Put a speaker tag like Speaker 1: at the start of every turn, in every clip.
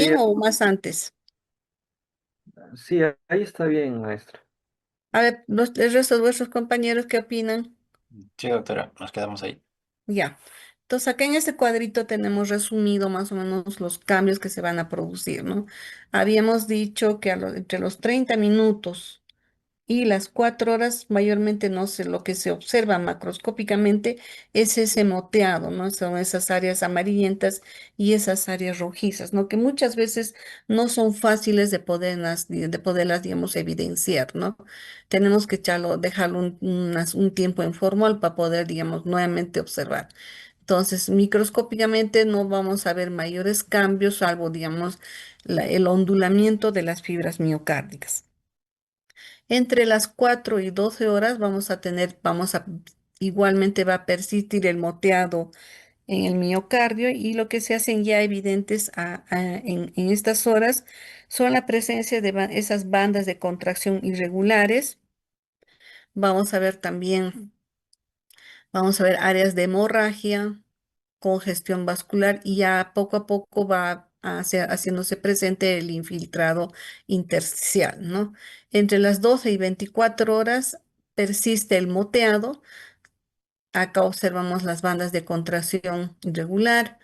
Speaker 1: bien
Speaker 2: Sí,
Speaker 1: o más antes?
Speaker 2: sí, ahí está bien, maestra.
Speaker 1: A ver, el resto de vuestros compañeros, ¿qué opinan?
Speaker 3: Sí, doctora, nos quedamos ahí.
Speaker 1: Ya. Entonces, acá en este cuadrito tenemos resumido más o menos los cambios que se van a producir, ¿no? Habíamos dicho que entre los 30 minutos y las 4 horas, mayormente no sé, lo que se observa macroscópicamente es ese moteado, ¿no? Son esas áreas amarillentas y esas áreas rojizas, ¿no? Que muchas veces no son fáciles de poderlas, digamos, evidenciar, ¿no? Tenemos que dejarlo un tiempo en formal para poder, digamos, nuevamente observar. Entonces, microscópicamente no vamos a ver mayores cambios, salvo, digamos, el ondulamiento de las fibras miocárdicas. Entre las 4 y 12 horas igualmente va a persistir el moteado en el miocardio y lo que se hacen ya evidentes en estas horas son la presencia de esas bandas de contracción irregulares. Vamos a ver también, vamos a ver áreas de hemorragia, congestión vascular y ya poco a poco va haciéndose presente el infiltrado intersticial, ¿no? Entre las 12 y 24 horas persiste el moteado. Acá observamos las bandas de contracción irregular.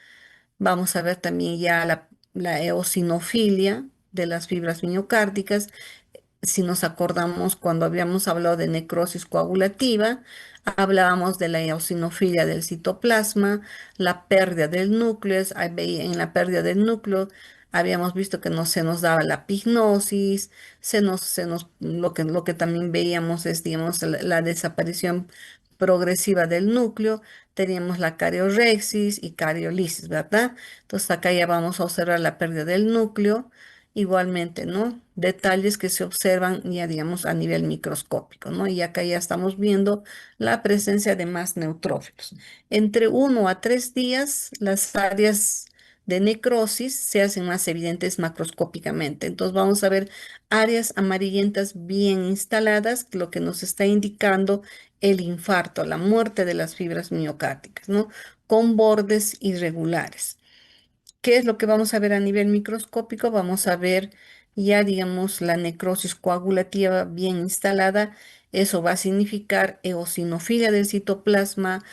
Speaker 1: Vamos a ver también ya la eosinofilia de las fibras miocárdicas. Si nos acordamos cuando habíamos hablado de necrosis coagulativa, hablábamos de la eosinofilia del citoplasma, la pérdida del núcleo, en la pérdida del núcleo habíamos visto que no se nos daba la pignosis, lo que también veíamos es, digamos, la desaparición progresiva del núcleo, teníamos la cariorexis y cariolisis, ¿verdad? Entonces acá ya vamos a observar la pérdida del núcleo. Igualmente, ¿no? Detalles que se observan ya, digamos, a nivel microscópico, ¿no? Y acá ya estamos viendo la presencia de más neutrófilos. Entre 1 a 3 días, las áreas de necrosis se hacen más evidentes macroscópicamente. Entonces vamos a ver áreas amarillentas bien instaladas, lo que nos está indicando el infarto, la muerte de las fibras miocárdicas, ¿no? Con bordes irregulares. ¿Qué es lo que vamos a ver a nivel microscópico? Vamos a ver ya, digamos, la necrosis coagulativa bien instalada. Eso va a significar eosinofilia del citoplasma,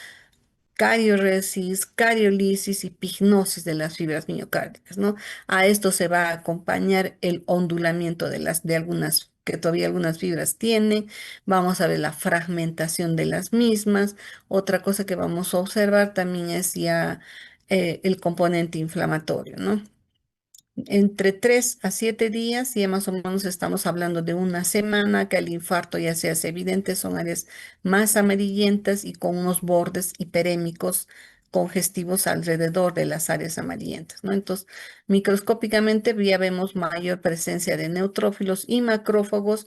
Speaker 1: carioresis, cariolisis y pignosis de las fibras miocárdicas, ¿no? A esto se va a acompañar el ondulamiento de algunas, que todavía algunas fibras tienen. Vamos a ver la fragmentación de las mismas. Otra cosa que vamos a observar también es ya el componente inflamatorio, ¿no? Entre 3 a 7 días, ya más o menos estamos hablando de una semana, que el infarto ya se hace evidente, son áreas más amarillentas y con unos bordes hiperémicos congestivos alrededor de las áreas amarillentas, ¿no? Entonces, microscópicamente ya vemos mayor presencia de neutrófilos y macrófagos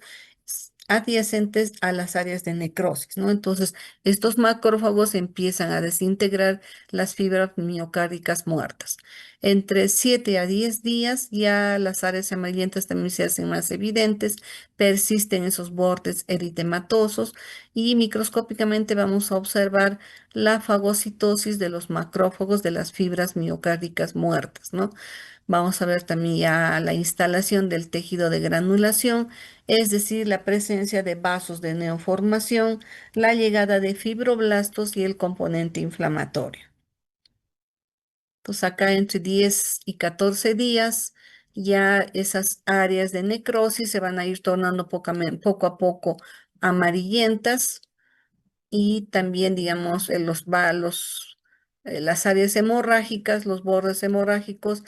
Speaker 1: adyacentes a las áreas de necrosis, ¿no? Entonces, estos macrófagos empiezan a desintegrar las fibras miocárdicas muertas. Entre 7 a 10 días ya las áreas amarillentas también se hacen más evidentes, persisten esos bordes eritematosos y microscópicamente vamos a observar la fagocitosis de los macrófagos de las fibras miocárdicas muertas, ¿no? Vamos a ver también ya la instalación del tejido de granulación, es decir, la presencia de vasos de neoformación, la llegada de fibroblastos y el componente inflamatorio. Entonces acá entre 10 y 14 días ya esas áreas de necrosis se van a ir tornando poco a poco amarillentas y también, digamos, las áreas hemorrágicas, los bordes hemorrágicos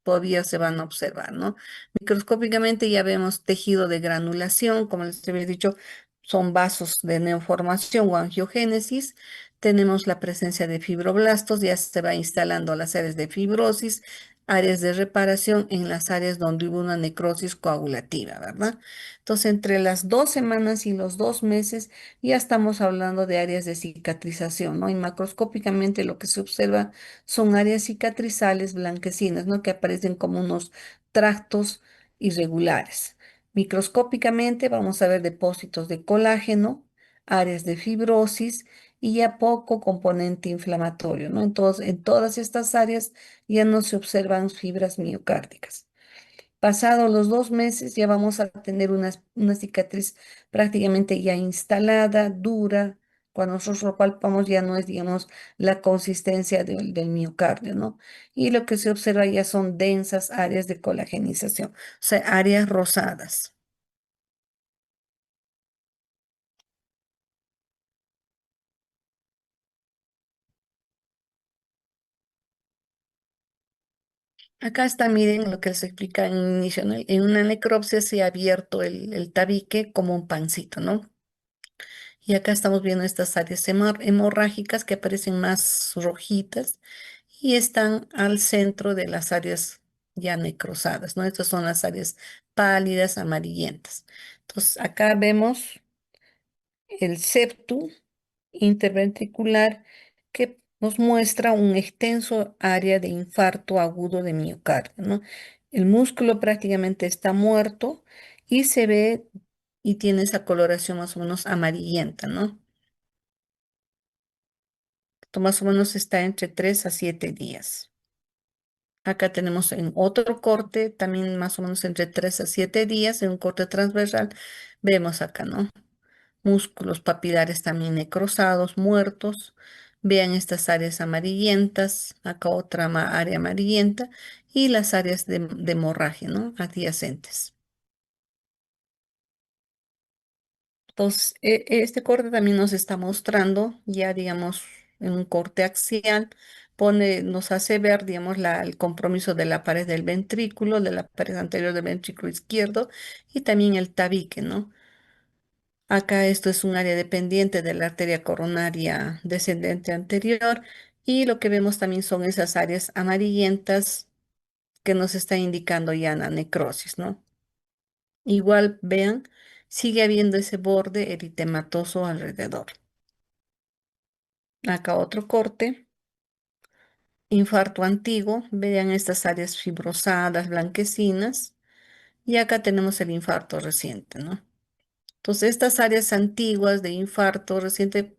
Speaker 1: todavía se van a observar, ¿no? Microscópicamente ya vemos tejido de granulación, como les había dicho, son vasos de neoformación o angiogénesis. Tenemos la presencia de fibroblastos, ya se va instalando las áreas de fibrosis, áreas de reparación en las áreas donde hubo una necrosis coagulativa, ¿verdad? Entonces, entre las 2 semanas y los 2 meses, ya estamos hablando de áreas de cicatrización, ¿no? Y macroscópicamente lo que se observa son áreas cicatrizales blanquecinas, ¿no? Que aparecen como unos tractos irregulares. Microscópicamente vamos a ver depósitos de colágeno, áreas de fibrosis y ya poco componente inflamatorio, ¿no? Entonces, en todas estas áreas ya no se observan fibras miocárdicas. Pasados los 2 meses ya vamos a tener una cicatriz prácticamente ya instalada, dura. Cuando nosotros lo palpamos ya no es, digamos, la consistencia del miocardio, ¿no? Y lo que se observa ya son densas áreas de colagenización, o sea, áreas rosadas. Acá está, miren lo que les explica en un inicio, ¿no? En una necropsia se ha abierto el tabique como un pancito, ¿no? Y acá estamos viendo estas áreas hemorrágicas que aparecen más rojitas y están al centro de las áreas ya necrosadas, ¿no? Estas son las áreas pálidas, amarillentas. Entonces, acá vemos el septum interventricular que nos muestra un extenso área de infarto agudo de miocardio, ¿no? El músculo prácticamente está muerto y se ve y tiene esa coloración más o menos amarillenta, ¿no? Esto más o menos está entre 3 a 7 días. Acá tenemos en otro corte, también más o menos entre 3 a 7 días, en un corte transversal, vemos acá, ¿no? Músculos papilares también necrosados, muertos. Vean estas áreas amarillentas, acá otra área amarillenta y las áreas de hemorragia, ¿no? Adyacentes. Entonces, este corte también nos está mostrando, ya digamos, en un corte axial, nos hace ver, digamos, el compromiso de la pared del ventrículo, de la pared anterior del ventrículo izquierdo y también el tabique, ¿no? Acá esto es un área dependiente de la arteria coronaria descendente anterior y lo que vemos también son esas áreas amarillentas que nos está indicando ya la necrosis, ¿no? Igual vean, sigue habiendo ese borde eritematoso alrededor. Acá otro corte, infarto antiguo, vean estas áreas fibrosadas, blanquecinas, y acá tenemos el infarto reciente, ¿no? Entonces, estas áreas antiguas de infarto reciente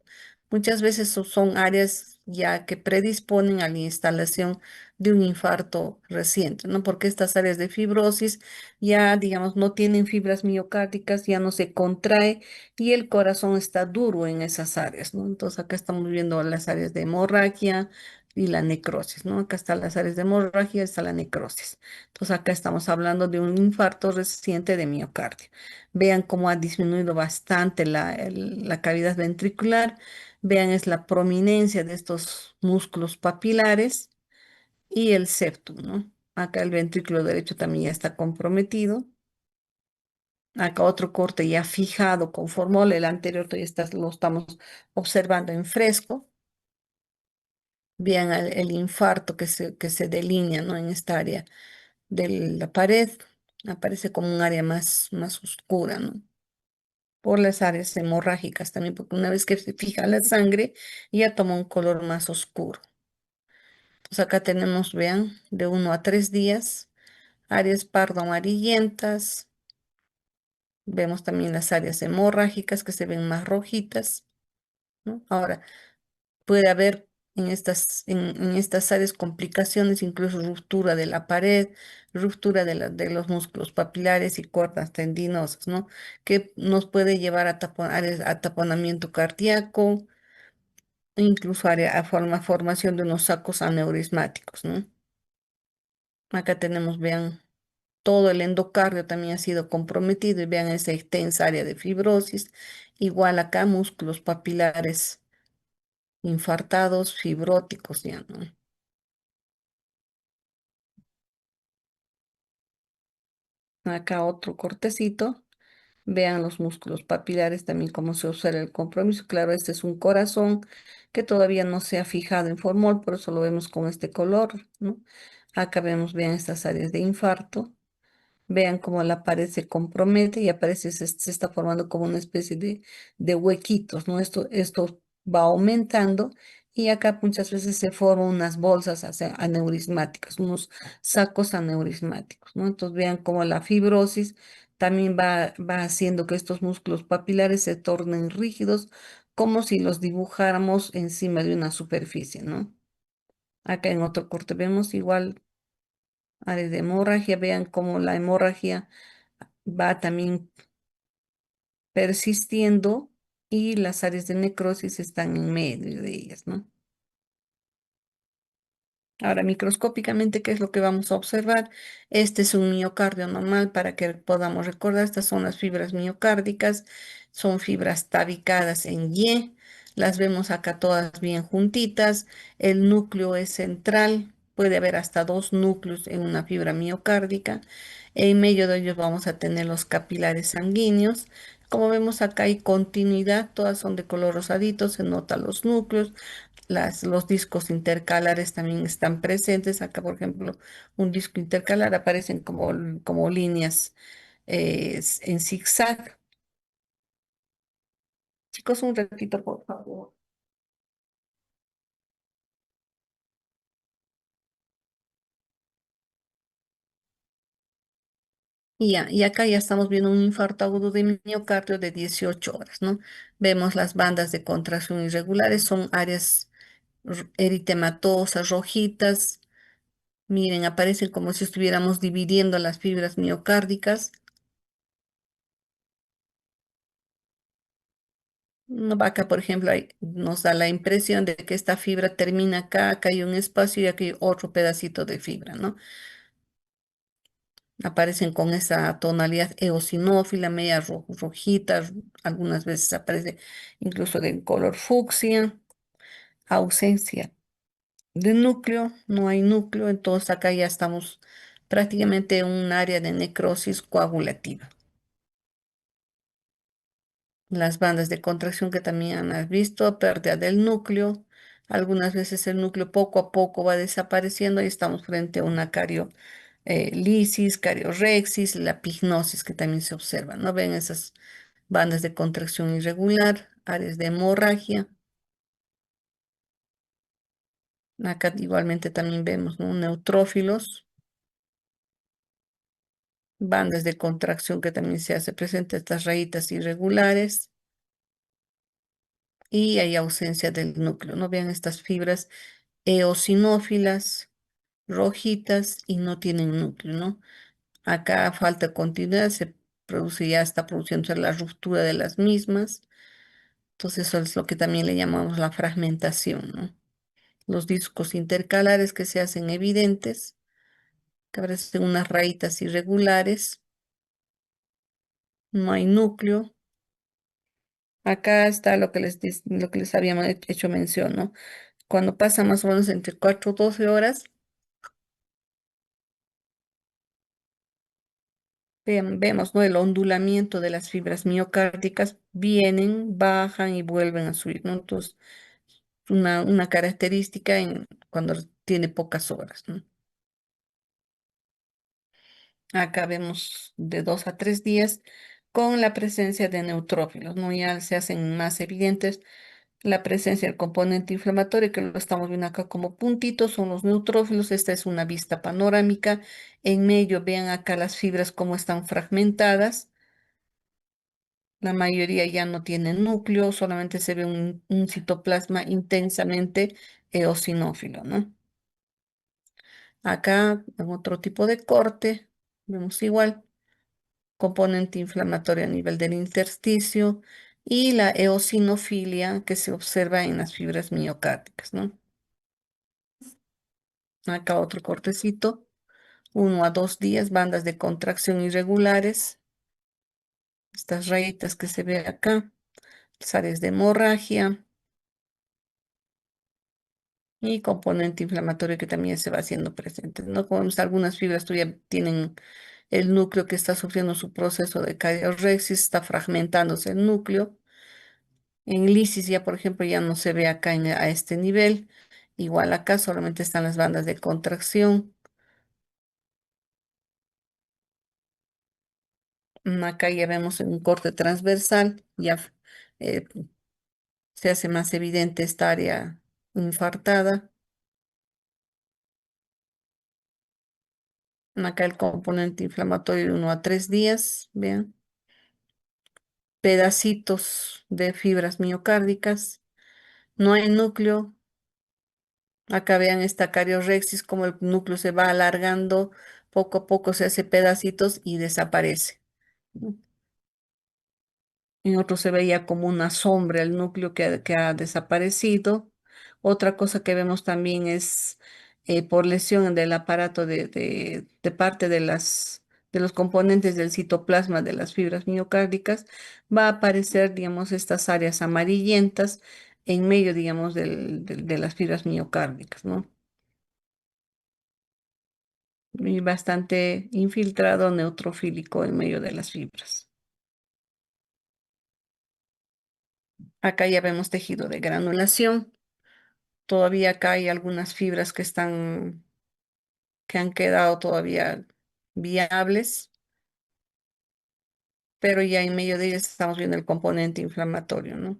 Speaker 1: muchas veces son áreas ya que predisponen a la instalación de un infarto reciente, ¿no? Porque estas áreas de fibrosis ya, digamos, no tienen fibras miocárdicas, ya no se contrae y el corazón está duro en esas áreas, ¿no? Entonces, acá estamos viendo las áreas de hemorragia y la necrosis, ¿no? Acá están las áreas de hemorragia, está la necrosis. Entonces, acá estamos hablando de un infarto reciente de miocardio. Vean cómo ha disminuido bastante la cavidad ventricular. Vean, es la prominencia de estos músculos papilares y el septum, ¿no? Acá el ventrículo derecho también ya está comprometido. Acá otro corte ya fijado con formol. El anterior todavía lo estamos observando en fresco. Vean el infarto que se delinea, ¿no? En esta área de la pared. Aparece como un área más oscura, ¿no? Por las áreas hemorrágicas también, porque una vez que se fija la sangre, ya toma un color más oscuro. Entonces acá tenemos, vean, de 1 a 3 días, áreas pardo amarillentas. Vemos también las áreas hemorrágicas que se ven más rojitas, ¿no? Ahora, puede haber en estas áreas complicaciones, incluso ruptura de la pared, ruptura de los músculos papilares y cuerdas tendinosas, ¿no? Que nos puede llevar a taponamiento cardíaco, e incluso a formación de unos sacos aneurismáticos, ¿no? Acá tenemos, vean, todo el endocardio también ha sido comprometido y vean esa extensa área de fibrosis. Igual acá músculos papilares infartados, fibróticos ya, ¿no? Acá otro cortecito. Vean los músculos papilares también cómo se observa el compromiso. Claro, este es un corazón que todavía no se ha fijado en formol, por eso lo vemos con este color, ¿no? Acá vemos, vean estas áreas de infarto. Vean cómo la pared se compromete y aparece, se está formando como una especie de huequitos, ¿no? Esto va aumentando y acá muchas veces se forman unas bolsas aneurismáticas, unos sacos aneurismáticos, ¿no? Entonces vean cómo la fibrosis también va haciendo que estos músculos papilares se tornen rígidos como si los dibujáramos encima de una superficie, ¿no? Acá en otro corte vemos igual áreas de hemorragia, vean cómo la hemorragia va también persistiendo y las áreas de necrosis están en medio de ellas, ¿no? Ahora, microscópicamente, ¿qué es lo que vamos a observar? Este es un miocardio normal para que podamos recordar. Estas son las fibras miocárdicas. Son fibras tabicadas en Y. Las vemos acá todas bien juntitas. El núcleo es central. Puede haber hasta dos núcleos en una fibra miocárdica. En medio de ellos vamos a tener los capilares sanguíneos. Como vemos acá hay continuidad. Todas son de color rosadito. Se notan los núcleos. Los discos intercalares también están presentes. Acá, por ejemplo, un disco intercalar aparecen como líneas en zigzag. Chicos, un ratito, por favor. Y acá ya estamos viendo un infarto agudo de miocardio de 18 horas, ¿no? Vemos las bandas de contracción irregulares, son áreas eritematosas, rojitas. Miren, aparecen como si estuviéramos dividiendo las fibras miocárdicas. No, acá, por ejemplo, nos da la impresión de que esta fibra termina acá, acá hay un espacio y aquí hay otro pedacito de fibra, ¿no? Aparecen con esa tonalidad eosinófila, media rojita, algunas veces aparece incluso de color fucsia, ausencia de núcleo, no hay núcleo, entonces acá ya estamos prácticamente en un área de necrosis coagulativa. Las bandas de contracción que también has visto, pérdida del núcleo. Algunas veces el núcleo poco a poco va desapareciendo y estamos frente a una lisis, cariorexis, la pignosis que también se observa, ¿no? Ven esas bandas de contracción irregular, áreas de hemorragia. Acá igualmente también vemos, ¿no? Neutrófilos, bandas de contracción que también se hace presente, estas rayitas irregulares. Y hay ausencia del núcleo, ¿no? Vean estas fibras eosinófilas, rojitas y no tienen núcleo, ¿no? Acá falta continuidad, se produce, ya está produciéndose la ruptura de las mismas. Entonces eso es lo que también le llamamos la fragmentación, ¿no? Los discos intercalares que se hacen evidentes, que aparecen unas rayitas irregulares, no hay núcleo. Acá está lo que les habíamos hecho mención, ¿no? Cuando pasa más o menos entre 4 y 12 horas, vemos, ¿no? El ondulamiento de las fibras miocárdicas vienen, bajan y vuelven a subir, ¿no? Entonces, una característica cuando tiene pocas horas, ¿no? Acá vemos de 2 a 3 días con la presencia de neutrófilos, ¿no? Ya se hacen más evidentes la presencia del componente inflamatorio, que lo estamos viendo acá como puntitos, son los neutrófilos. Esta es una vista panorámica. En medio, vean acá las fibras cómo están fragmentadas. La mayoría ya no tienen núcleo, solamente se ve un citoplasma intensamente eosinófilo, ¿no? Acá, en otro tipo de corte, vemos igual, componente inflamatorio a nivel del intersticio y la eosinofilia que se observa en las fibras miocárdicas, ¿no? Acá otro cortecito, 1 a 2 días, bandas de contracción irregulares, estas rayitas que se ve acá, las áreas de hemorragia y componente inflamatorio que también se va haciendo presente, ¿no? Como vemos, algunas fibras todavía tienen el núcleo que está sufriendo su proceso de cariorexis, está fragmentándose el núcleo. En lisis ya, por ejemplo, ya no se ve acá a este nivel. Igual acá solamente están las bandas de contracción. Acá ya vemos un corte transversal, ya eh, se hace más evidente esta área infartada. Acá el componente inflamatorio de 1 a 3 días, vean. pedacitos de fibras miocárdicas. No hay núcleo. Acá vean esta cariorrexis, como el núcleo se va alargando, poco a poco se hace pedacitos y desaparece, ¿no? En otro se veía como una sombra el núcleo que ha desaparecido. Otra cosa que vemos también es por lesión del aparato de parte de los componentes del citoplasma de las fibras miocárdicas, va a aparecer, digamos, estas áreas amarillentas en medio, digamos, de las fibras miocárdicas, ¿no? Y bastante infiltrado neutrofílico en medio de las fibras. Acá ya vemos tejido de granulación. Todavía acá hay algunas fibras que han quedado todavía viables, pero ya en medio de ellas estamos viendo el componente inflamatorio, ¿no?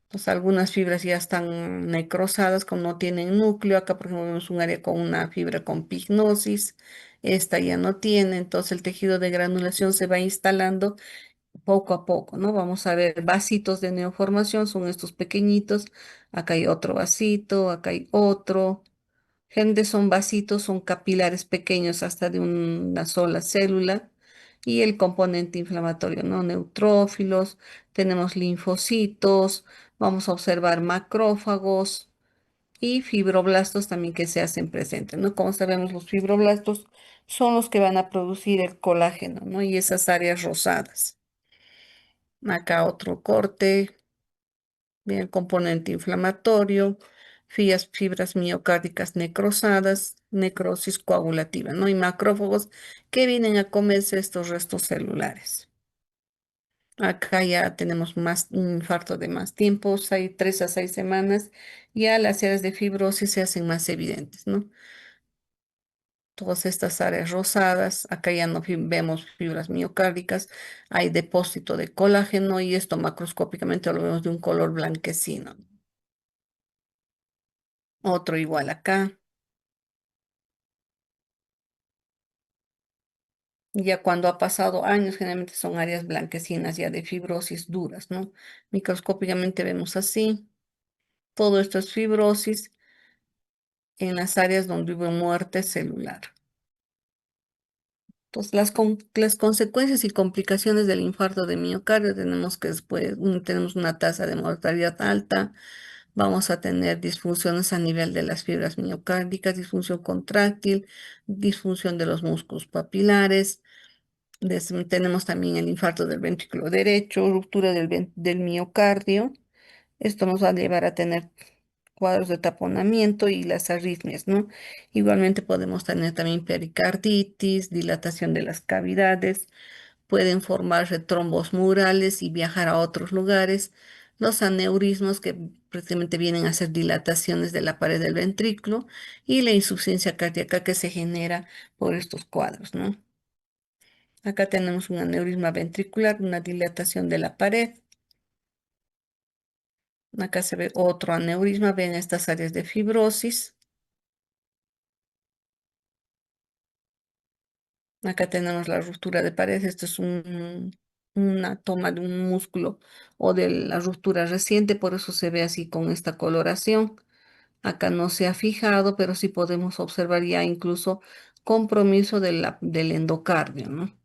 Speaker 1: Entonces algunas fibras ya están necrosadas, como no tienen núcleo. Acá, por ejemplo, vemos un área con una fibra con pignosis. Esta ya no tiene, entonces el tejido de granulación se va instalando poco a poco, ¿no? Vamos a ver vasitos de neoformación, son estos pequeñitos. Acá hay otro vasito, acá hay otro. Generalmente son vasitos, son capilares pequeños hasta de una sola célula. Y el componente inflamatorio, ¿no? Neutrófilos, tenemos linfocitos, vamos a observar macrófagos y fibroblastos también que se hacen presentes, ¿no? Como sabemos, los fibroblastos son los que van a producir el colágeno, ¿no? Y esas áreas rosadas. Acá otro corte, bien, componente inflamatorio, fibras miocárdicas necrosadas, necrosis coagulativa, ¿no? Y macrófagos que vienen a comerse estos restos celulares. Acá ya tenemos más un infarto de más tiempo, hay 3 a 6 semanas, ya las áreas de fibrosis se hacen más evidentes, ¿no? Todas estas áreas rosadas, acá ya no vemos fibras miocárdicas, hay depósito de colágeno y esto macroscópicamente lo vemos de un color blanquecino. Otro igual acá. Ya cuando ha pasado años, generalmente son áreas blanquecinas ya de fibrosis duras, ¿no? Microscópicamente vemos así. Todo esto es fibrosis en las áreas donde hubo muerte celular. Entonces, las consecuencias y complicaciones del infarto de miocardio tenemos que después, tenemos una tasa de mortalidad alta, vamos a tener disfunciones a nivel de las fibras miocárdicas, disfunción contráctil, disfunción de los músculos papilares. Tenemos también el infarto del ventrículo derecho, ruptura del miocardio. Esto nos va a llevar a tener cuadros de taponamiento y las arritmias, ¿no? Igualmente podemos tener también pericarditis, dilatación de las cavidades, pueden formarse trombos murales y viajar a otros lugares. Los aneurismos que prácticamente vienen a ser dilataciones de la pared del ventrículo y la insuficiencia cardíaca que se genera por estos cuadros, ¿no? Acá tenemos un aneurisma ventricular, una dilatación de la pared. Acá se ve otro aneurisma, ven estas áreas de fibrosis. Acá tenemos la ruptura de pared. Esto es una toma de un músculo o de la ruptura reciente, por eso se ve así con esta coloración. Acá no se ha fijado, pero sí podemos observar ya incluso compromiso del endocardio, ¿no?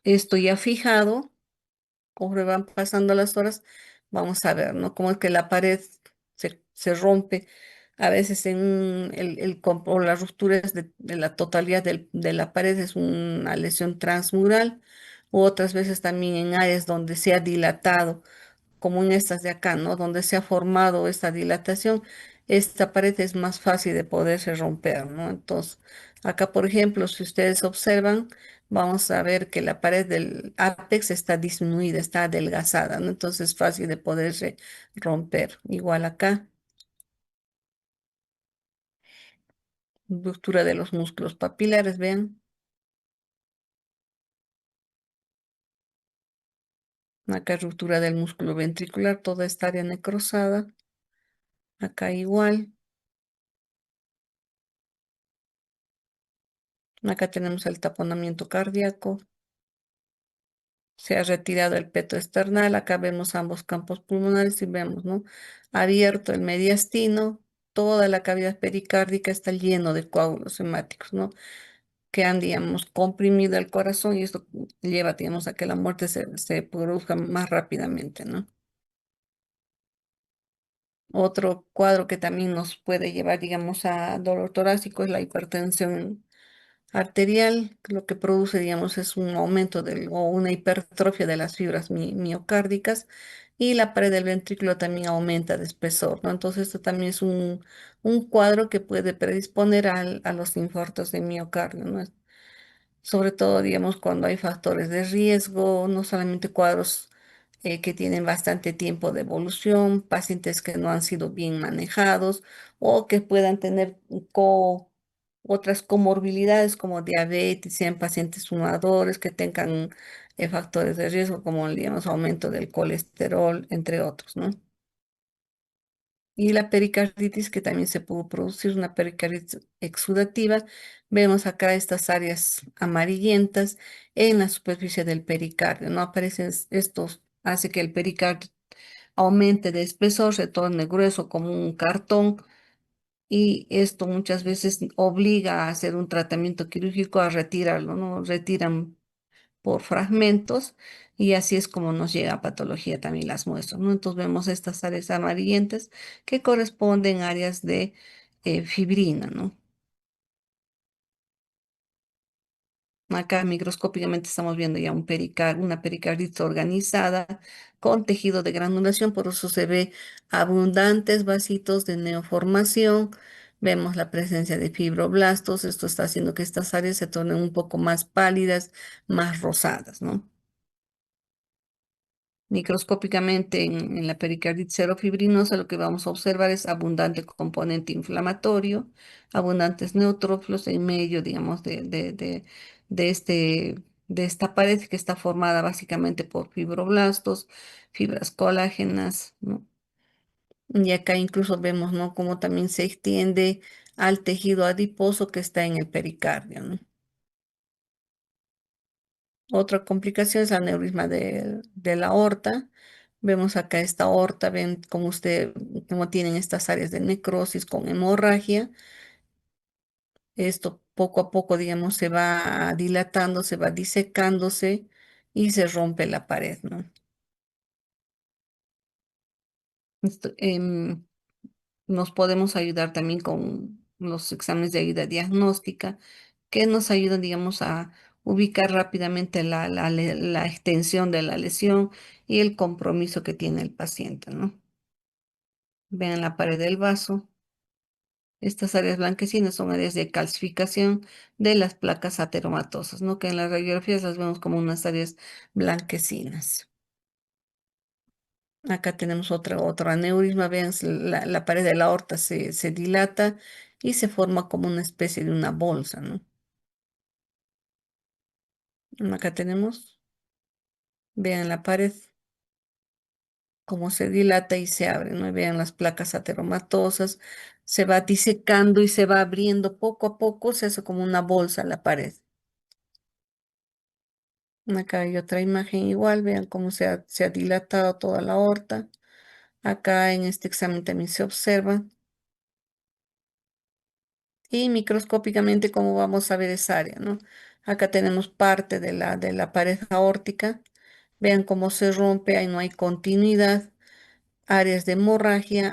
Speaker 1: Esto ya fijado. Conforme van pasando las horas, vamos a ver, ¿no? Cómo es que la pared se rompe. A veces o la ruptura es de la totalidad de la pared, es una lesión transmural, u otras veces también en áreas donde se ha dilatado como en estas de acá, ¿no? Donde se ha formado esta dilatación, esta pared es más fácil de poderse romper, ¿no? Entonces, acá, por ejemplo, si ustedes observan, vamos a ver que la pared del ápex está disminuida, está adelgazada, ¿no? Entonces es fácil de poderse romper. Igual acá, ruptura de los músculos papilares, vean. Acá ruptura del músculo ventricular, toda esta área necrosada. Acá igual. Acá tenemos el taponamiento cardíaco. Se ha retirado el peto external, acá vemos ambos campos pulmonares y vemos, ¿no? Abierto el mediastino, toda la cavidad pericárdica está lleno de coágulos hemáticos, ¿no? Que han, digamos, comprimido el corazón y esto lleva, digamos, a que la muerte se produzca más rápidamente, ¿no? Otro cuadro que también nos puede llevar, digamos, a dolor torácico es la hipertensión arterial, que lo que produce, digamos, es un aumento o una hipertrofia de las fibras miocárdicas y la pared del ventrículo también aumenta de espesor, ¿no? Entonces, esto también es un cuadro que puede predisponer a los infartos de miocardio, ¿no? Sobre todo, digamos, cuando hay factores de riesgo, no solamente cuadros que tienen bastante tiempo de evolución, pacientes que no han sido bien manejados o que puedan tener otras comorbilidades como diabetes, sean pacientes fumadores, que tengan factores de riesgo como, digamos, aumento del colesterol, entre otros, ¿no? Y la pericarditis, que también se puede producir una pericarditis exudativa. Vemos acá estas áreas amarillentas en la superficie del pericardio, ¿no? Aparecen estos, hace que el pericardio aumente de espesor, se torne grueso como un cartón y esto muchas veces obliga a hacer un tratamiento quirúrgico a retirarlo, ¿no? Retiran por fragmentos y así es como nos llega a patología también las muestras, ¿no? Entonces vemos estas áreas amarillentas que corresponden a áreas de fibrina, ¿no? Acá microscópicamente estamos viendo ya una pericarditis organizada con tejido de granulación, por eso se ve abundantes vasitos de neoformación. Vemos la presencia de fibroblastos, esto está haciendo que estas áreas se tornen un poco más pálidas, más rosadas, ¿no? Microscópicamente en la pericarditis serofibrinosa lo que vamos a observar es abundante componente inflamatorio, abundantes neutrófilos en medio, digamos, de de esta pared que está formada básicamente por fibroblastos, fibras colágenas, ¿no? Y acá incluso vemos, ¿no?, cómo también se extiende al tejido adiposo que está en el pericardio, ¿no? Otra complicación es el aneurisma de la aorta. Vemos acá esta aorta, ven como cómo tienen estas áreas de necrosis con hemorragia. Esto poco a poco, digamos, se va dilatando, se va disecándose y se rompe la pared, ¿no? Esto, nos podemos ayudar también con los exámenes de ayuda diagnóstica que nos ayudan, digamos, a ubicar rápidamente la extensión de la lesión y el compromiso que tiene el paciente, ¿no? Vean la pared del vaso. Estas áreas blanquecinas son áreas de calcificación de las placas ateromatosas, ¿no? Que en las radiografías las vemos como unas áreas blanquecinas. Acá tenemos otro aneurisma, vean, la pared de la aorta se dilata y se forma como una especie de una bolsa, ¿no? Acá tenemos, vean la pared, cómo se dilata y se abre, ¿no? Y vean las placas ateromatosas, se va disecando y se va abriendo poco a poco, se hace como una bolsa la pared. Acá hay otra imagen igual, vean cómo se ha dilatado toda la aorta. Acá en este examen también se observa. Y microscópicamente cómo vamos a ver esa área, ¿no? Acá tenemos parte de la pared aórtica. Vean cómo se rompe, ahí no hay continuidad. Áreas de hemorragia,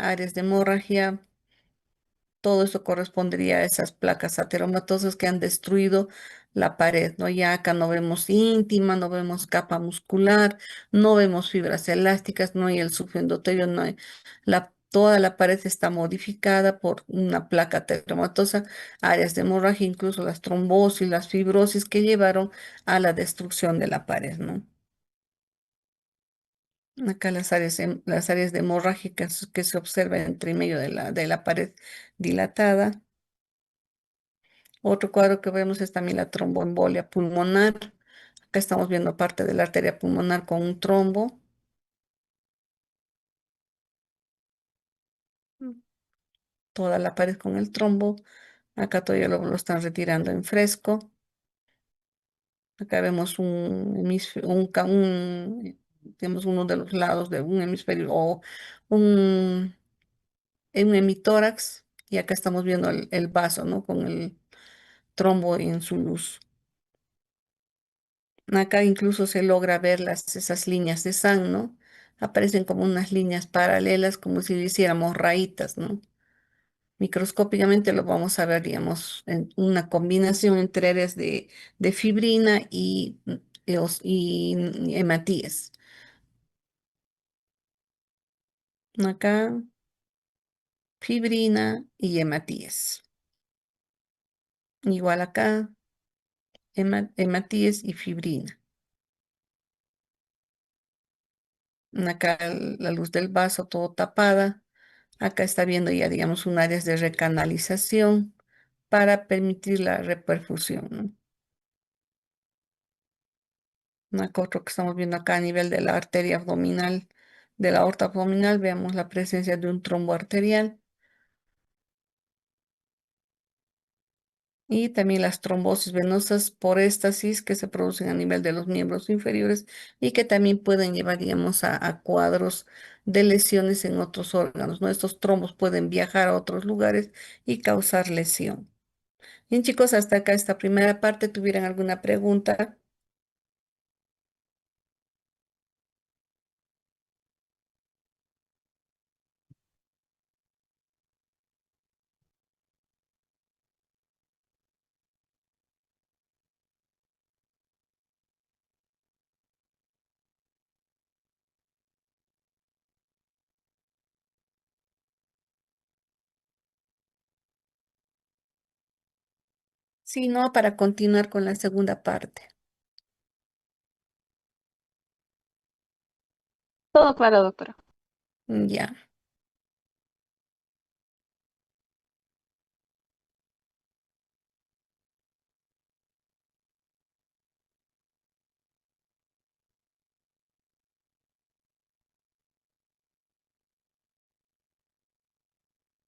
Speaker 1: todo eso correspondería a esas placas ateromatosas que han destruido la pared, ¿no? Ya acá no vemos íntima, no vemos capa muscular, no vemos fibras elásticas, no hay el subendotelio, no hay toda la pared está modificada por una placa ateromatosa, áreas de hemorragia, incluso las trombosis, las fibrosis que llevaron a la destrucción de la pared, ¿no? Acá las áreas de hemorrágicas que se observan entre medio de la pared dilatada. Otro cuadro que vemos es también la tromboembolia pulmonar. Acá estamos viendo parte de la arteria pulmonar con un trombo. Mm. Toda la pared con el trombo. Acá todavía lo están retirando en fresco. Acá vemos digamos, uno de los lados de un hemisferio o un, un hemitórax, y acá estamos viendo el vaso, ¿no? Con el trombo en su luz. Acá incluso se logra ver esas líneas de Sang, ¿no? Aparecen como unas líneas paralelas, como si le hiciéramos rayitas, ¿no? Microscópicamente lo vamos a ver, digamos, en una combinación entre áreas de fibrina y hematíes. Acá, fibrina y hematíes. Igual acá, hematíes y fibrina. Acá la luz del vaso todo tapada. Acá está viendo ya, digamos, un área de recanalización para permitir la reperfusión, ¿no? Acá otro que estamos viendo acá a nivel de la arteria abdominal, de la aorta abdominal, veamos la presencia de un trombo arterial y también las trombosis venosas por éstasis que se producen a nivel de los miembros inferiores y que también pueden llevar, digamos, a cuadros de lesiones en otros órganos, ¿no? Estos trombos pueden viajar a otros lugares y causar lesión. Bien, chicos, hasta acá esta primera parte. ¿Tuvieran alguna pregunta? Si no, para continuar con la segunda parte.
Speaker 4: Todo claro, doctora.
Speaker 1: Ya,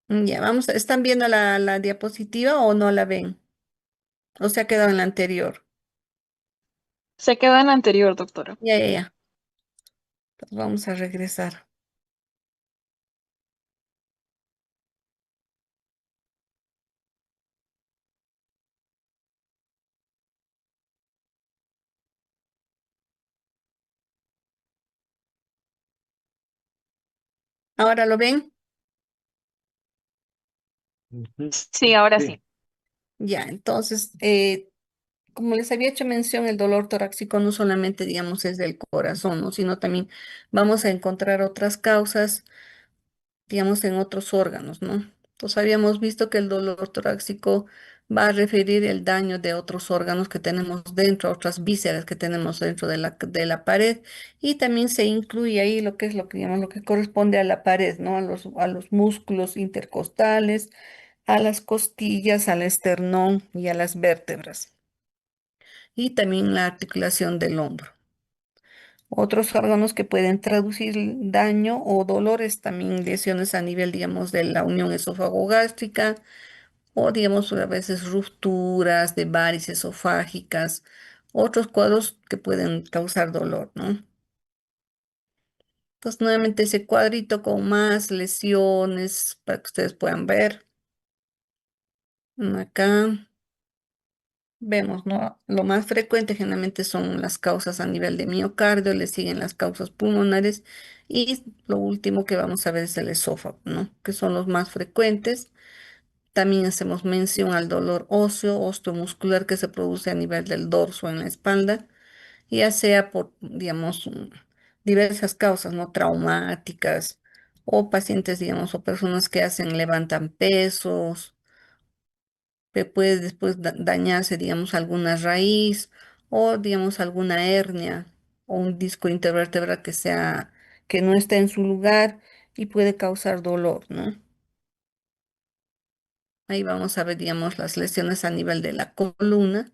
Speaker 1: ya, vamos, ¿están viendo la diapositiva o no la ven? ¿O se ha quedado en la anterior?
Speaker 4: Se quedó en la anterior, doctora.
Speaker 1: Ya. Pues vamos a regresar. ¿Ahora lo ven?
Speaker 2: Ujú.
Speaker 4: Sí, ahora
Speaker 2: Sí.
Speaker 4: sí.
Speaker 1: Ya, entonces, como les había hecho mención, el dolor torácico no solamente, digamos, es del corazón, ¿no? Sino también vamos a encontrar otras causas, digamos, en otros órganos, ¿no? Entonces habíamos visto que el dolor torácico va a referir el daño de otros órganos que tenemos dentro, otras vísceras que tenemos dentro de la pared, y también se incluye ahí lo que es lo que llamamos, lo que corresponde a la pared, ¿no? A los músculos intercostales, a las costillas, al esternón y a las vértebras, y también la articulación del hombro. Otros órganos que pueden traducir daño o dolores, también lesiones a nivel, digamos, de la unión esófago-gástrica o, digamos, a veces rupturas de varices esofágicas, otros cuadros que pueden causar dolor, ¿no? Entonces, nuevamente ese cuadrito con más lesiones para que ustedes puedan ver. Acá vemos, ¿no? Lo más frecuente generalmente son las causas a nivel de miocardio, le siguen las causas pulmonares y lo último que vamos a ver es el esófago, ¿no? Que son los más frecuentes. También hacemos mención al dolor óseo, osteomuscular que se produce a nivel del dorso en la espalda, ya sea por, digamos, diversas causas, ¿no? Traumáticas o pacientes, digamos, o personas que levantan pesos, que puede después dañarse, digamos, alguna raíz o, digamos, alguna hernia o un disco intervertebral que no está en su lugar y puede causar dolor, ¿no? Ahí vamos a ver, digamos, las lesiones a nivel de la columna.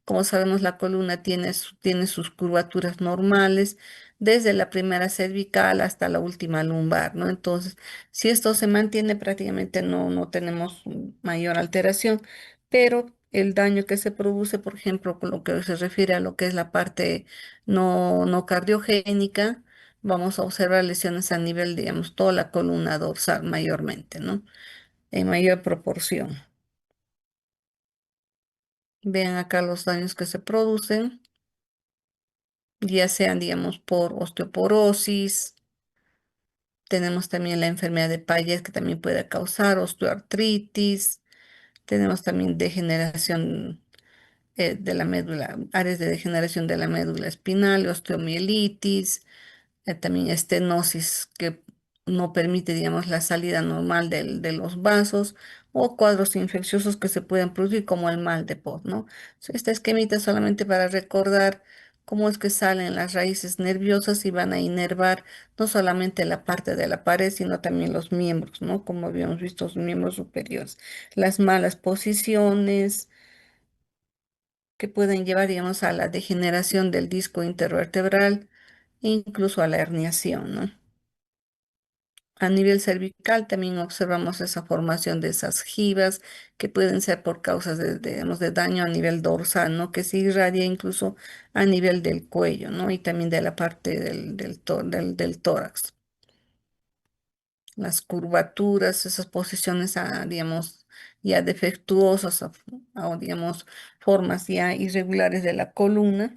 Speaker 1: Como sabemos, la columna tiene sus curvaturas normales, desde la primera cervical hasta la última lumbar, ¿no? Entonces, si esto se mantiene, prácticamente no tenemos mayor alteración, pero el daño que se produce, por ejemplo, con lo que se refiere a lo que es la parte no cardiogénica, vamos a observar lesiones a nivel, digamos, toda la columna dorsal mayormente, ¿no? En mayor proporción. Vean acá los daños que se producen, ya sean, digamos, por osteoporosis. Tenemos también la enfermedad de Payet que también puede causar osteoartritis. Tenemos también degeneración de la médula, áreas de degeneración de la médula espinal, osteomielitis, también estenosis que no permite, digamos, la salida normal de los vasos o cuadros infecciosos que se pueden producir como el mal de Pot, ¿no? Esta esquemita es solamente para recordar cómo es que salen las raíces nerviosas y van a inervar no solamente la parte de la pared, sino también los miembros, ¿no? Como habíamos visto, los miembros superiores. Las malas posiciones que pueden llevar, digamos, a la degeneración del disco intervertebral e incluso a la herniación, ¿no? A nivel cervical también observamos esa formación de esas jivas que pueden ser por causas digamos, de daño a nivel dorsal, ¿no? Que se irradia incluso a nivel del cuello, ¿no? Y también de la parte del tórax. Las curvaturas, esas posiciones, digamos, ya defectuosas o, digamos, formas ya irregulares de la columna.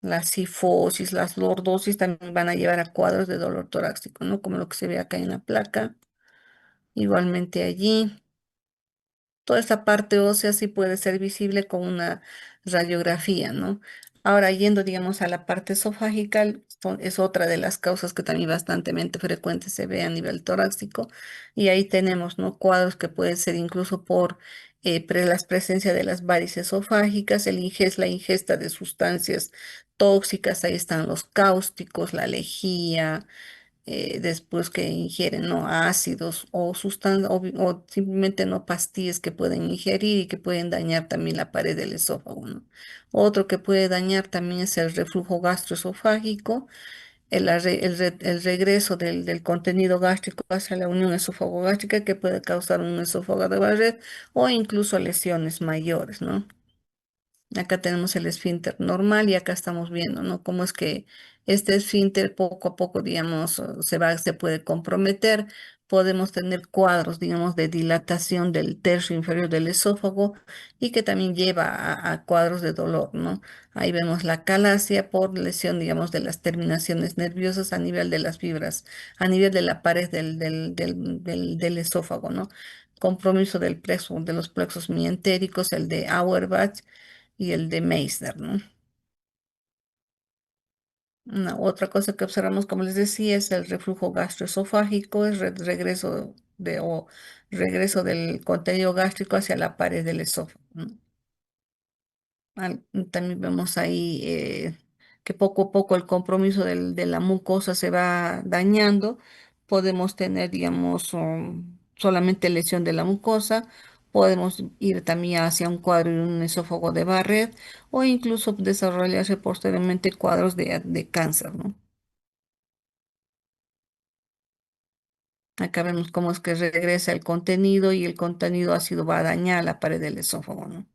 Speaker 1: La cifosis, las lordosis también van a llevar a cuadros de dolor torácico, ¿no? Como lo que se ve acá en la placa. Igualmente allí. Toda esta parte ósea sí puede ser visible con una radiografía, ¿no? Ahora, yendo, digamos, a la parte esofágica, es otra de las causas que también bastante frecuente se ve a nivel torácico. Y ahí tenemos, ¿no? Cuadros que pueden ser incluso por la presencia de las varices esofágicas, la ingesta de sustancias tóxicas, ahí están los cáusticos, la lejía, después que ingieren ¿no? ácidos o sustancias o simplemente no pastillas que pueden ingerir y que pueden dañar también la pared del esófago, ¿no? Otro que puede dañar también es el reflujo gastroesofágico, el regreso del contenido gástrico hacia la unión esófago-gástrica que puede causar un esófago de Barrett o incluso lesiones mayores, ¿no? Acá tenemos el esfínter normal y acá estamos viendo, ¿no? Cómo es que este esfínter poco a poco, digamos, se puede comprometer. Podemos tener cuadros, digamos, de dilatación del tercio inferior del esófago y que también lleva a cuadros de dolor, ¿no? Ahí vemos la calasia por lesión, digamos, de las terminaciones nerviosas a nivel de las fibras, a nivel de la pared del esófago, ¿no? Compromiso de los plexos mientéricos, el de Auerbach y el de Meissner, ¿no? Una otra cosa que observamos, como les decía, es el reflujo gastroesofágico, es regreso del contenido gástrico hacia la pared del esófago, ¿no? También vemos ahí que poco a poco el compromiso de la mucosa se va dañando. Podemos tener, digamos, solamente lesión de la mucosa. Podemos ir también hacia un cuadro de un esófago de Barrett o incluso desarrollarse posteriormente cuadros de cáncer, ¿no? Acá vemos cómo es que regresa el contenido y el contenido ácido va a dañar la pared del esófago, ¿no?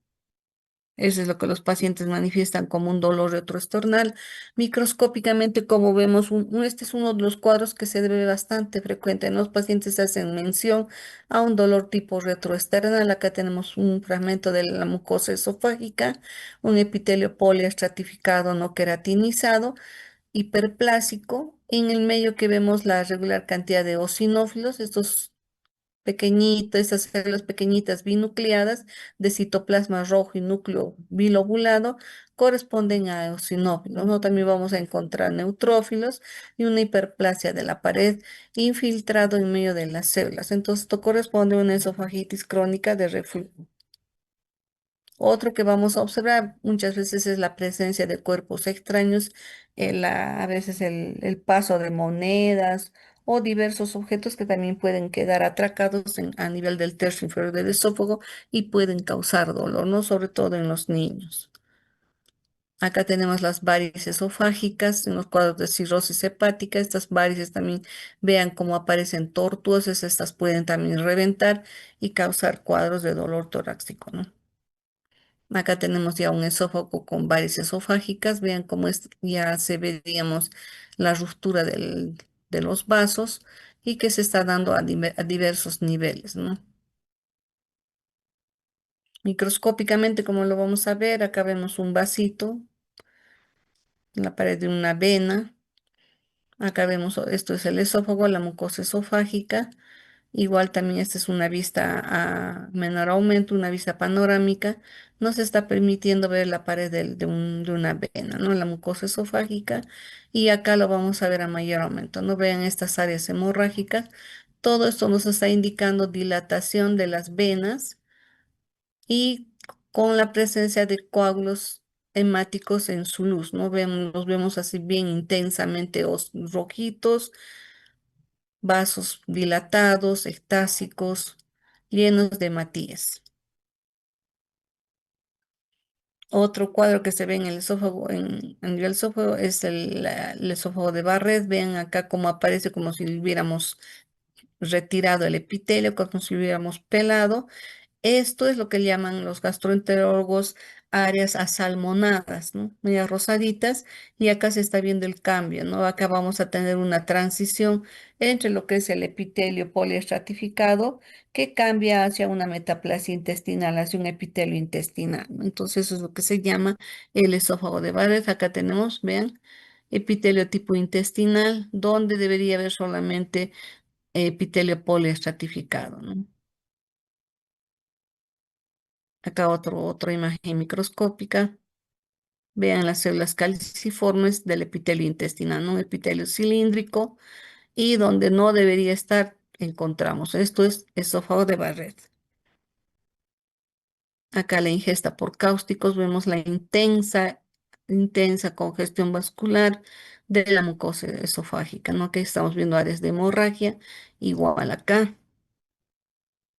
Speaker 1: Eso es lo que los pacientes manifiestan como un dolor retroesternal. Microscópicamente, como vemos, este es uno de los cuadros que se ve bastante frecuente. En los pacientes hacen mención a un dolor tipo retroesternal. Acá tenemos un fragmento de la mucosa esofágica, un epitelio poliestratificado no queratinizado, hiperplásico. En el medio que vemos la regular cantidad de eosinófilos, estos pequeñitas, esas células pequeñitas binucleadas de citoplasma rojo y núcleo bilobulado corresponden a eosinófilos, ¿no? También vamos a encontrar neutrófilos y una hiperplasia de la pared infiltrado en medio de las células. Entonces, esto corresponde a una esofagitis crónica de reflujo. Otro que vamos a observar muchas veces es la presencia de cuerpos extraños, a veces el paso de monedas o diversos objetos que también pueden quedar atracados a nivel del tercio inferior del esófago y pueden causar dolor, ¿no? Sobre todo en los niños. Acá tenemos las varices esofágicas en los cuadros de cirrosis hepática. Estas varices también vean cómo aparecen tortuosas. Estas pueden también reventar y causar cuadros de dolor torácico, ¿no? Acá tenemos ya un esófago con varices esofágicas. Vean cómo ya se ve, digamos, la ruptura de los vasos y que se está dando a diversos niveles, ¿no? Microscópicamente, como lo vamos a ver, acá vemos un vasito en la pared de una vena. Acá vemos, esto es el esófago, la mucosa esofágica. Igual también esta es una vista a menor aumento, una vista panorámica. Nos está permitiendo ver la pared de una vena, ¿no? La mucosa esofágica. Y acá lo vamos a ver a mayor aumento, ¿no? Vean estas áreas hemorrágicas. Todo esto nos está indicando dilatación de las venas y con la presencia de coágulos hemáticos en su luz, ¿no? Los vemos así bien intensamente rojitos, vasos dilatados, ectásicos, llenos de matías. Otro cuadro que se ve en el esófago, en el esófago es el esófago de Barrett. Vean acá cómo aparece como si hubiéramos retirado el epitelio, como si lo hubiéramos pelado. Esto es lo que llaman los gastroenterólogos áreas asalmonadas, ¿no? Medias rosaditas, y acá se está viendo el cambio, ¿no? Acá vamos a tener una transición entre lo que es el epitelio poliestratificado que cambia hacia una metaplasia intestinal, hacia un epitelio intestinal, ¿no? Entonces eso es lo que se llama el esófago de Barrett. Acá tenemos, vean, epitelio tipo intestinal, donde debería haber solamente epitelio poliestratificado, ¿no? Acá otra imagen microscópica. Vean las células caliciformes del epitelio intestinal, un epitelio cilíndrico, y donde no debería estar, encontramos. Esto es esófago de Barrett. Acá la ingesta por cáusticos, vemos la intensa congestión vascular de la mucosa esofágica, ¿no? Aquí estamos viendo áreas de hemorragia, igual acá.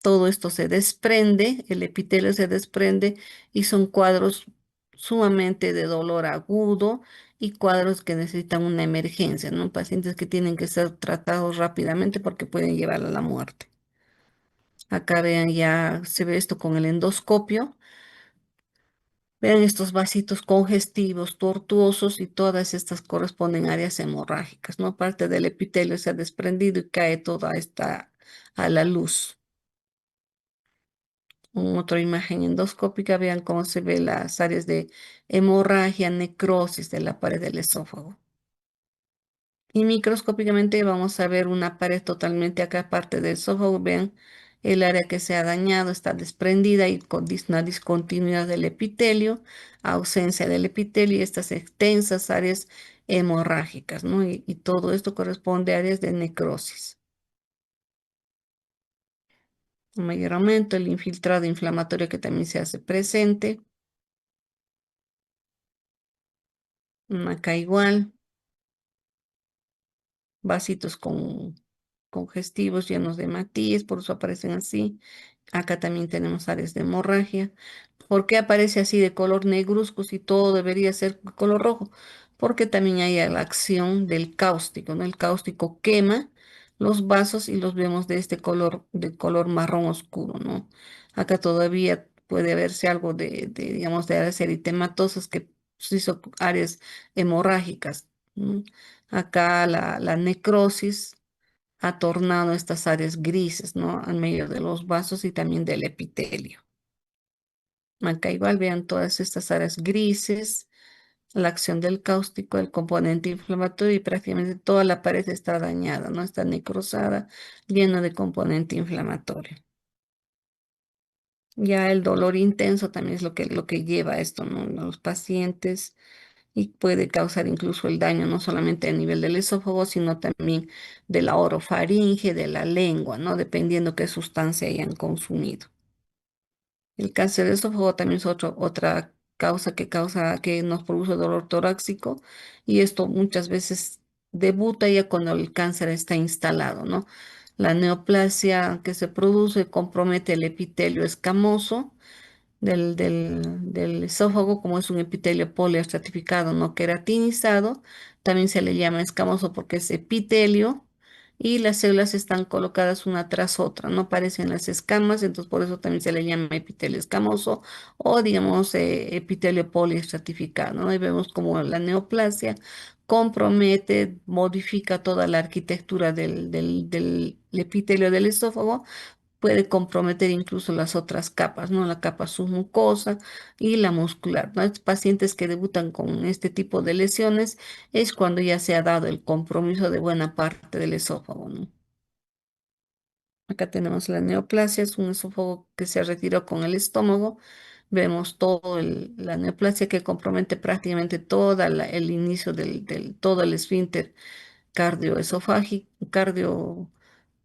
Speaker 1: Todo esto se desprende, el epitelio se desprende y son cuadros sumamente de dolor agudo y cuadros que necesitan una emergencia, ¿no? Pacientes que tienen que ser tratados rápidamente porque pueden llevar a la muerte. Acá vean, ya se ve esto con el endoscopio. Vean estos vasitos congestivos, tortuosos, y todas estas corresponden a áreas hemorrágicas, ¿no? Parte del epitelio se ha desprendido y cae toda esta a la luz. Otra imagen endoscópica, vean cómo se ve las áreas de hemorragia, necrosis de la pared del esófago. Y microscópicamente vamos a ver una pared totalmente acá, parte del esófago. Vean el área que se ha dañado, está desprendida y con una discontinuidad del epitelio, ausencia del epitelio y estas extensas áreas hemorrágicas, ¿no? Y todo esto corresponde a áreas de necrosis. Un mayor aumento, el infiltrado inflamatorio que también se hace presente. Acá igual, vasitos congestivos llenos de matías, por eso aparecen así. Acá también tenemos áreas de hemorragia. ¿Por qué aparece así de color negruzco si todo debería ser color rojo? Porque también hay la acción del cáustico, ¿no? El cáustico quema los vasos y los vemos de este color, de color marrón oscuro, ¿no? Acá todavía puede verse algo digamos, de áreas eritematosas que sí son áreas hemorrágicas, ¿no? Acá la necrosis ha tornado estas áreas grises, ¿no? En medio de los vasos y también del epitelio. Acá igual vean todas estas áreas grises, la acción del cáustico, el componente inflamatorio, y prácticamente toda la pared está dañada, ¿no? Está necrosada, llena de componente inflamatorio. Ya el dolor intenso también es lo que lleva a esto, ¿no? Los pacientes, y puede causar incluso el daño no solamente a nivel del esófago, sino también de la orofaringe, de la lengua, ¿no? Dependiendo qué sustancia hayan consumido. El cáncer de esófago también es otra causa que nos produce dolor torácico, y esto muchas veces debuta ya cuando el cáncer está instalado, ¿no? La neoplasia que se produce compromete el epitelio escamoso del esófago, como es un epitelio poliestratificado no queratinizado, también se le llama escamoso porque es epitelio y las células están colocadas una tras otra, no parecen las escamas, entonces por eso también se le llama epitelio escamoso o digamos epitelio poliestratificado, ¿no? Y vemos como la neoplasia compromete, modifica toda la arquitectura del epitelio del esófago, puede comprometer incluso las otras capas, ¿no? La capa submucosa y la muscular, ¿no? Estos pacientes que debutan con este tipo de lesiones es cuando ya se ha dado el compromiso de buena parte del esófago, ¿no? Acá tenemos la neoplasia, es un esófago que se retiró con el estómago. Vemos la neoplasia que compromete prácticamente el inicio todo el esfínter cardioesofágico,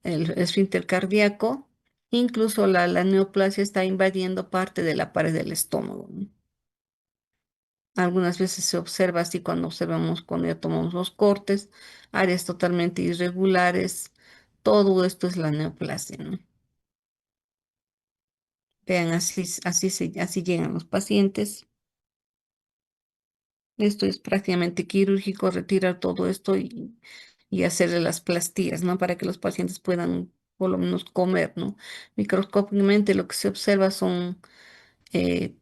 Speaker 1: el esfínter cardíaco, incluso la neoplasia está invadiendo parte de la pared del estómago, ¿no? Algunas veces se observa así cuando ya tomamos los cortes, áreas totalmente irregulares, todo esto es la neoplasia, ¿no? Vean, así llegan los pacientes. Esto es prácticamente quirúrgico, retirar todo esto y hacerle las plastías, ¿no? Para que los pacientes puedan por lo menos comer, ¿no? Microscópicamente lo que se observa son eh,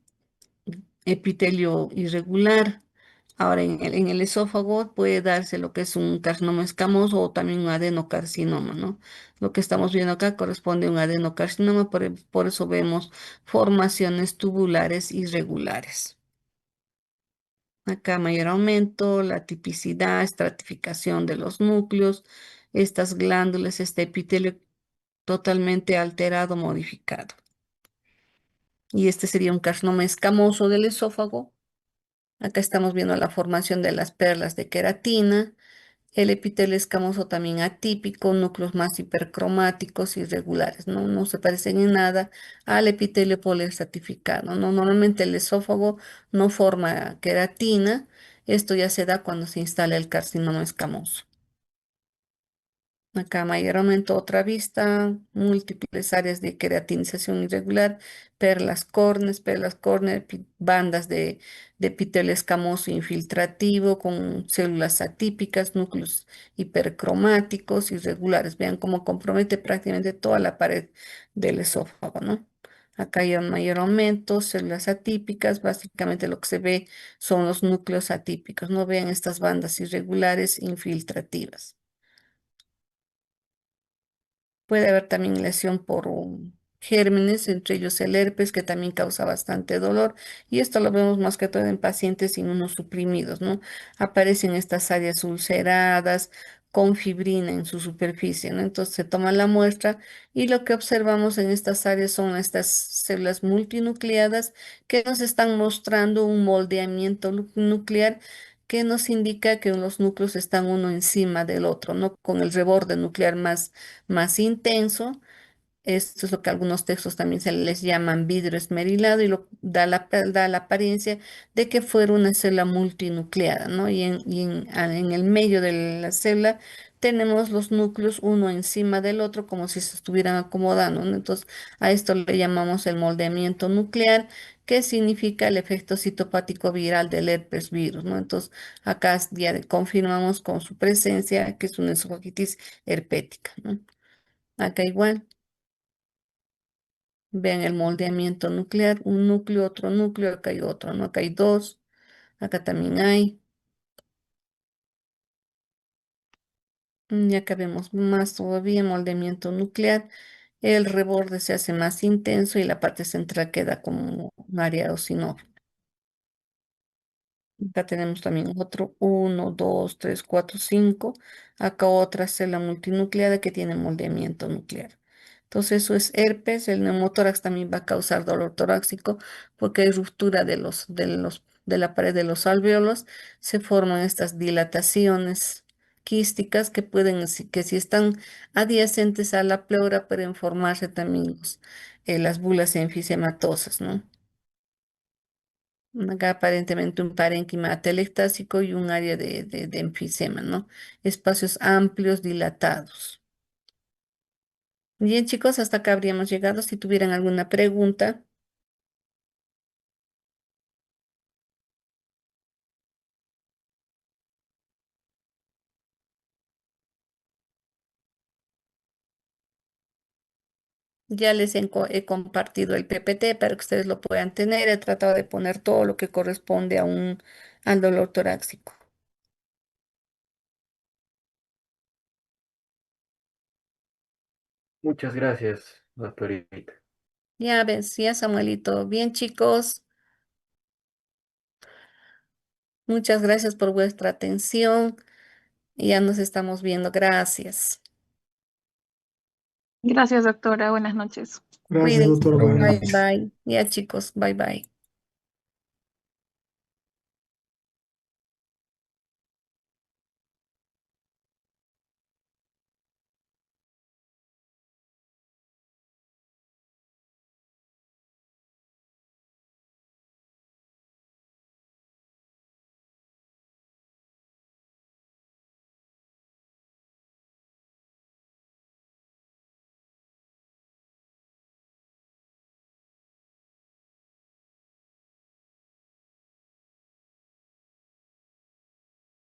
Speaker 1: epitelio irregular. Ahora, en el esófago puede darse lo que es un carcinoma escamoso o también un adenocarcinoma, ¿no? Lo que estamos viendo acá corresponde a un adenocarcinoma, por eso vemos formaciones tubulares irregulares. Acá mayor aumento, la tipicidad, estratificación de los núcleos, estas glándulas, este epitelio totalmente alterado, modificado. Y este sería un carcinoma escamoso del esófago. Acá estamos viendo la formación de las perlas de queratina, el epitelio escamoso también atípico, núcleos más hipercromáticos, irregulares, ¿no? No se parecen en nada al epitelio poliestratificado, ¿no? Normalmente el esófago no forma queratina, esto ya se da cuando se instala el carcinoma escamoso. Acá mayor aumento, otra vista, múltiples áreas de queratinización irregular, perlas córneas, bandas de epitelio escamoso infiltrativo con células atípicas, núcleos hipercromáticos irregulares. Vean cómo compromete prácticamente toda la pared del esófago, ¿no? Acá hay un mayor aumento, células atípicas, básicamente lo que se ve son los núcleos atípicos, ¿no? Vean estas bandas irregulares infiltrativas. Puede haber también lesión por gérmenes, entre ellos el herpes, que también causa bastante dolor. Y esto lo vemos más que todo en pacientes inmunosuprimidos, ¿no? Aparecen estas áreas ulceradas con fibrina en su superficie, ¿no? Entonces se toma la muestra y lo que observamos en estas áreas son estas células multinucleadas que nos están mostrando un moldeamiento nuclear que nos indica que los núcleos están uno encima del otro, ¿no? Con el reborde nuclear más intenso. Esto es lo que algunos textos también se les llaman vidrio esmerilado y da la apariencia de que fuera una célula multinucleada, ¿no? En el medio de la célula tenemos los núcleos uno encima del otro como si se estuvieran acomodando, ¿no? Entonces, a esto le llamamos el moldeamiento nuclear, que significa el efecto citopático viral del herpes virus, ¿no? Entonces, acá ya confirmamos con su presencia que es una esofagitis herpética, ¿no? Acá igual. Vean el moldeamiento nuclear, un núcleo, otro núcleo, acá hay otro, ¿no? Acá hay dos, acá también hay. Y acá vemos más todavía moldeamiento nuclear. El reborde se hace más intenso y la parte central queda como un área eosinófila. Acá tenemos también otro, uno, dos, tres, cuatro, cinco. Acá otra célula multinucleada que tiene moldeamiento nuclear. Entonces eso es herpes. El neumotórax también va a causar dolor torácico porque hay ruptura de la pared de los alvéolos. Se forman estas dilataciones quísticas que si están adyacentes a la pleura pueden formarse también las bulas enfisematosas, ¿no? Acá aparentemente un parénquima atelectásico y un área de enfisema, ¿no? Espacios amplios, dilatados. Bien, chicos, hasta acá habríamos llegado. Si tuvieran alguna pregunta. Ya he compartido el PPT para que ustedes lo puedan tener. He tratado de poner todo lo que corresponde al dolor torácico.
Speaker 2: Muchas gracias, doctorita.
Speaker 1: Ya ves, ya Samuelito. Bien, chicos. Muchas gracias por vuestra atención. Ya nos estamos viendo. Gracias.
Speaker 4: Gracias, doctora. Buenas noches.
Speaker 5: Gracias,
Speaker 1: Cuídense.
Speaker 5: doctora. Buenas
Speaker 1: Bye,
Speaker 5: noches.
Speaker 1: bye. Ya, chicos. Bye, bye.